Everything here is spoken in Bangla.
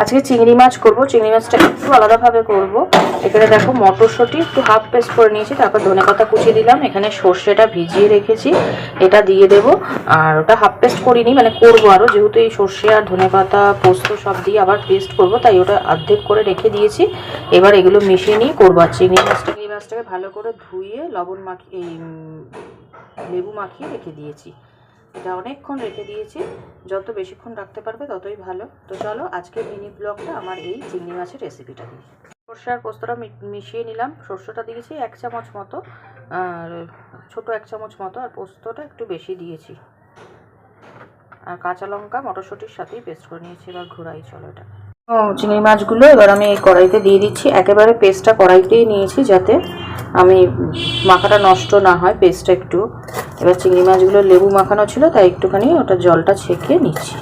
আজকে চিংড়ি মাছ করব। চিংড়ি মাছটা একটু আলাদাভাবে করব। এখানে দেখো মটরশুঁটি একটু হাফ পেস্ট করে নিয়েছি, তারপর ধনেপাতা কুচিয়ে দিলাম, এখানে সর্ষেটা ভিজিয়ে রেখেছি এটা দিয়ে দেব। আর ওটা হাফ পেস্ট করিনি, মানে করবো আরও, যেহেতু এই সর্ষে আর ধনেপাতা পোস্ত সব দিয়ে আবার পেস্ট করব, তাই ওটা অর্ধেক করে রেখে দিয়েছি। এবার এগুলো মিশিয়ে নিয়ে করবো। আর চিংড়ি মাছটাকে ভালো করে ধুয়ে লবণ মাখিয়ে লেবু মাখিয়ে রেখে দিয়েছি। এটা অনেকক্ষণ রেখে দিয়েছি, যত বেশিক্ষণ রাখতে পারবে ততই ভালো। তো চলো আজকে মিনি ব্লগটা আমার এই চিংড়ি মাছের রেসিপিটা দিই। সর্ষে আর পোস্তটা মিশিয়ে নিলাম। সর্ষেটা দিয়েছি 1 চামচ মতো, আর ছোটো 1 চামচ মতো, আর পোস্তটা একটু বেশি দিয়েছি। আর কাঁচা লঙ্কা মটরশুঁটির সাথেই পেস্ট করে নিয়েছি। এবার ঘোরাই চলো এটা। চিংড়ি মাছগুলো এবার আমি এই কড়াইতে দিয়ে দিচ্ছি। একেবারে পেস্টটা কড়াইতেই নিয়েছি যাতে আমি মাখাটা নষ্ট না হয়, পেস্টটা একটু। এবার চিংড়ি মাছগুলো লেবু মাখানো ছিল, তাই একটুখানি ওটা জলটা ছেঁকে নিচ্ছি।